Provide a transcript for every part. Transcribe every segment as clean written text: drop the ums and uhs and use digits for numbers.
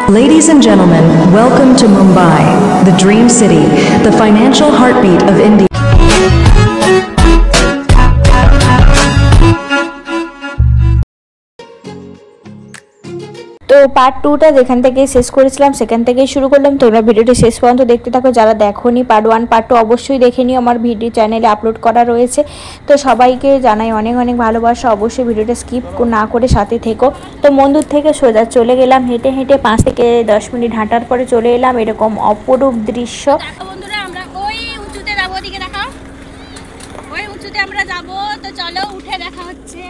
Ladies and gentlemen, welcome to Mumbai, the dream city, the financial heartbeat of India. তো part 2টা যেখান থেকে শেষ করেছিলাম সেখান থেকেই শুরু করলাম। তোমরা ভিডিওটি শেষ পর্যন্ত দেখতে থাকো। যারা দেখোনি পার্ট 1 পার্ট 2 অবশ্যই দেখে নিও, আমার ভিডিও চ্যানেলে আপলোড করা রয়েছে। তো সবাইকে জানাই অনেক অনেক ভালোবাসা, অবশ্যই ভিডিওটা স্কিপ না করে সাথে থেকো। তো মন্দির থেকে সোজা চলে গেলাম হেঁটে হেঁটে, 5 থেকে 10 মিনিট হাঁটার পরে চলে এলাম এরকম অপরূপ দৃশ্য। বন্ধুরা আমরা ওই উঁচুতে যাবো, ওদিকে দেখাও, ওই উঁচুতে আমরা যাবো, তো চলো উঠে দেখা হচ্ছে।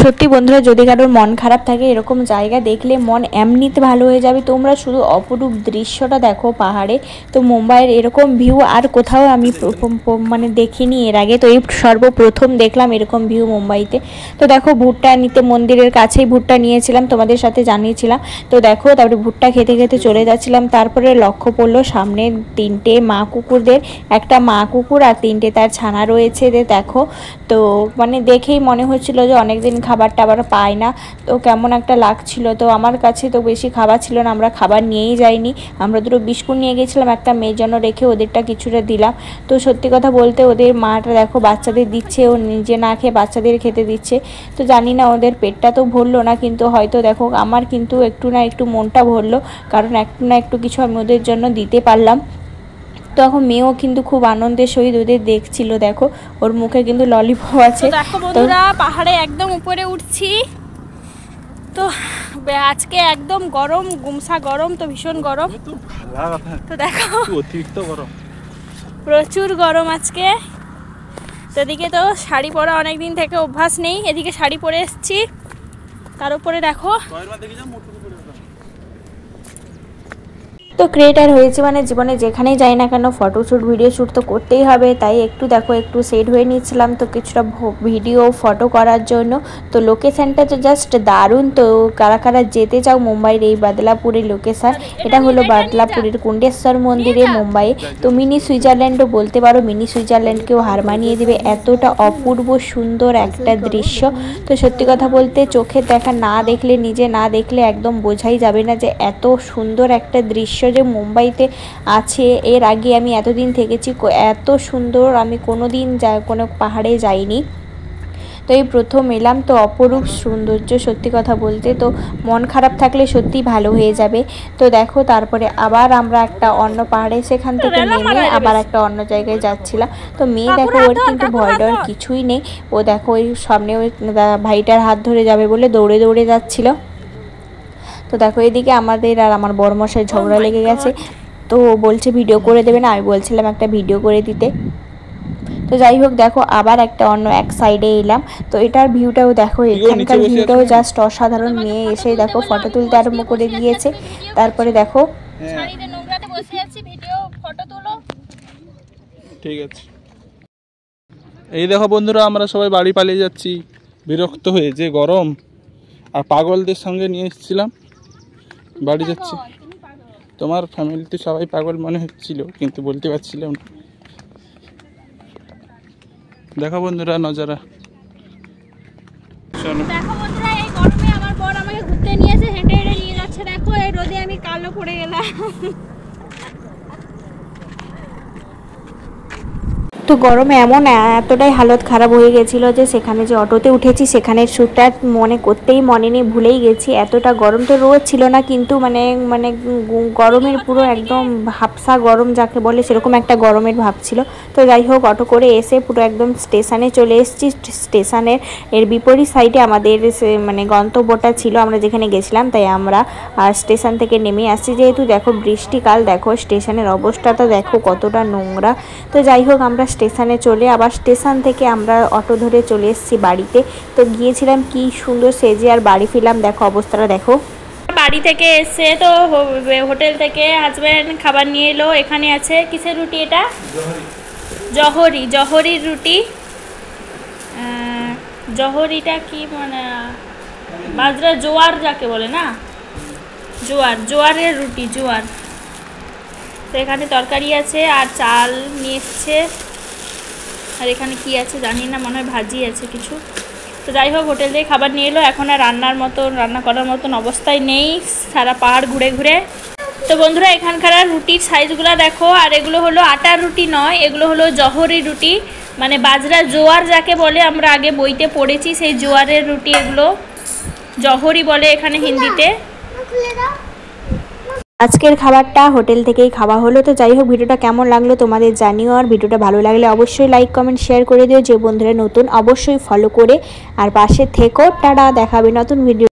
সত্যি বন্ধুরা, যদি কারোর মন খারাপ থাকে এরকম জায়গা দেখলে মন এমনিতে ভালো হয়ে যাবে। তোমরা শুধু অপরূপ দৃশ্যটা দেখো পাহাড়ে। তো মুম্বাইয়ের এরকম ভিউ আর কোথাও আমি মানে দেখিনি এর আগে, তো এই সর্বপ্রথম দেখলাম এরকম ভিউ মুম্বাইতে। তো দেখো ভুট্টা নিতে মন্দিরের কাছেই ভুট্টা নিয়েছিলাম, তোমাদের সাথে জানিয়েছিলাম। তো দেখো তারপরে ভুট্টা খেতে খেতে চলে যাচ্ছিলাম, তারপরে লক্ষ্য পড়লো সামনে 3টে মা কুকুরদের, একটা মা কুকুর আর 3টে তার ছানা রয়েছে। দেখো তো মানে দেখেই মনে হচ্ছিল যে অনেকদিন খাবার টাবার পাই না, তো কেমন একটা লাগছিল। তো আমার কাছে তো বেশি খাবার ছিল না, আমরা খাবার নিয়েই যাইনি, আমরা দুটো বিস্কুট নিয়ে গেছিলাম, একটা মেয়ের জন্য রেখে ওদেরটা কিছুটা দিলাম। তো সত্যি কথা বলতে ওদের মাটা দেখো বাচ্চাদের দিচ্ছে, ও নিজে না খেয়ে বাচ্চাদের খেতে দিচ্ছে। তো জানি না ওদের পেটটা তো ভরলো না, কিন্তু হয়তো দেখো আমার কিন্তু একটু না একটু মনটা ভরলো, কারণ একটু না একটু কিছু আমি ওদের জন্য দিতে পারলাম। তো এখন মেয়েও কিন্তু খুব আনন্দের সহিত ওদের দেখছিল, দেখো ওর মুখে কিন্তু ললিপপ আছে। দেখো বন্ধুরা পাহাড়ে একদম উপরে উঠছি, তো আজকে একদম গরম, গুমসা গরম, তো ভীষণ গরম। তো দেখো অতিরিক্ত গরম, প্রচুর গরম আজকে। তো এদিকে তো শাড়ি পরা অনেকদিন থেকে অভ্যাস নেই, এদিকে শাড়ি পরে এসেছি, তার উপরে দেখো। তো ক্রিয়েটার হয়েছে মানে জীবনে যেখানেই যাই না কেন ফটোশ্যুট ভিডিও শ্যুট তো করতেই হবে, তাই একটু দেখো একটু সেট হয়ে নিচ্ছিলাম তো কিছুটা ভিডিও ফটো করার জন্য। তো লোকেশানটা তো জাস্ট দারুণ। তো কারা কারা যেতে চাও মুম্বাইয়ের এই বাদলাপুরের লোকেশান, এটা হলো বাদলাপুরের কুণ্ডেশ্বর মন্দিরে মুম্বাইয়ে। তো মিনি সুইজারল্যান্ডও বলতে পারো, মিনি সুইজারল্যান্ডকেও হার মানিয়ে দেবে, এতটা অপূর্ব সুন্দর একটা দৃশ্য। তো সত্যি কথা বলতে চোখে দেখা না দেখলে, নিজে না দেখলে একদম বোঝাই যাবে না যে এত সুন্দর একটা দৃশ্য যে মুম্বাইতে আছে। এর আগে আমি এতদিন থেকেছি, এত সুন্দর আমি কোনো দিন কোনো পাহাড়ে যাইনি, তো এই প্রথম এলাম। তো অপরূপ সৌন্দর্য সত্যি কথা বলতে, তো মন খারাপ থাকলে সত্যি ভালো হয়ে যাবে। তো দেখো তারপরে আবার আমরা একটা অন্য পাহাড়ে সেখান থেকে নেমে আবার একটা অন্য জায়গায় যাচ্ছিলাম। তো মেয়ে দেখো ওর কিন্তু ভয় ডর কিছুই নেই, ও দেখো ওই সামনে ওই ভাইটার হাত ধরে যাবে বলে দৌড়ে দৌড়ে যাচ্ছিল। তো দেখো এদিকে আমাদের আর আমার বড়মশাই ঝগড়া লেগে গেছে, তো বলছে ভিডিও করে দেবে না, আমি বলছিলাম একটা ভিডিও করে দিতে। তো যাই হোক দেখো আবার একটা অন্য এক সাইডে এলাম, তো এটার ভিউটাও দেখো, এখানকার ভিউটাও জাস্ট অসাধারণ। মেয়ে এসে দেখো ফটো তুলতে আরম্ভ করে দিয়েছে। তারপরে দেখো ঠিক আছে, এই দেখো বন্ধুরা আমরা সবাই বাড়ি পালিয়ে যাচ্ছি বিরক্ত হয়ে, যে গরম আর পাগলদের সঙ্গে নিয়ে এসেছিলাম, বাড়ি যাচ্ছি। তোমার ফ্যামিলিতে সবাই পাগল মনে হচ্ছিল কিন্তু বলতে পারছিলাম না। দেখো বন্ধুরা নজারা, দেখো বন্ধুরা এই গরমে আমার বর আমাকে ঘুরতে নিয়েছে, হেঁটে হেঁটে নিয়ে যাচ্ছে। দেখো এই রোদে আমি কালো পড়ে গেলাম। তো গরমে এমন এতটাই হালত খারাপ হয়ে গেছিলো যে সেখানে যে অটোতে উঠেছি সেখানের শ্যুটটা মনে করতেই মনে নেই, ভুলেই গেছি। এতটা গরম তো রোদ ছিল না, কিন্তু মানে মানে গরমের পুরো একদম হাফসা গরম যাকে বলে সেরকম একটা গরমের ভাব ছিল। তো যাই হোক অটো করে এসে পুরো একদম স্টেশনে চলে এসেছি। স্টেশনের এর বিপরীত সাইডে আমাদের মানে গন্তব্যটা ছিল, আমরা যেখানে গেছিলাম, তাই আমরা স্টেশন থেকে নেমে আসছি। যেহেতু দেখো বৃষ্টিকাল, দেখো স্টেশনের অবস্থাটা দেখো কতটা নোংরা। তো যাই হোক আমরা স্টেশনে চলে আবার স্টেশন থেকে আমরা অটো ধরে চলে এসেছি বাড়িতে। তো গিয়েছিলাম কি সুন্দর সেজে আর বাড়ি ফিরলাম, দেখো অবস্থাটা দেখো। বাড়ি থেকে এসে তো হোটেল থেকে হাজব্যান্ড খাবার নিয়ে এলো। এখানে আছে কিসের রুটি এটা? জহরির রুটি। জহরিটা কি মানে বাজরা জোয়ার যাকে বলে না, জোয়ারের রুটি, জোয়ার। তো এখানে তরকারি আছে আর চাল নিয়ে এসছে, আর এখানে কি আছে জানি না, মনে হয় ভাজি আছে কিছু। তো যাই হোক হোটেল থেকে খাবার নিয়ে এলো, এখন আর রান্না করার মতন অবস্থায় নেই, সারা পাহাড় ঘুরে ঘুরে। তো বন্ধুরা এখানকার রুটির সাইজগুলো দেখো, আর এগুলো হলো আটার রুটি নয়, এগুলো হলো জহরি রুটি, মানে বাজরা জোয়ার যাকে বলে, আমরা আগে বইতে পড়েছি সেই জোয়ারের রুটি, এগুলো জহরি বলে এখানে হিন্দিতে। আজকের খাবারটা হোটেল থেকেই খাওয়া হলো। তো যাই হোক ভিডিওটা কেমন লাগলো তোমাদের জানিও, আর ভিডিওটা ভালো লাগলে অবশ্যই লাইক কমেন্ট শেয়ার করে দিও, যে বন্ধুরা নতুন অবশ্যই ফলো করে আর পাশে থেকো। টাটা, দেখাবে নতুন ভিডিও।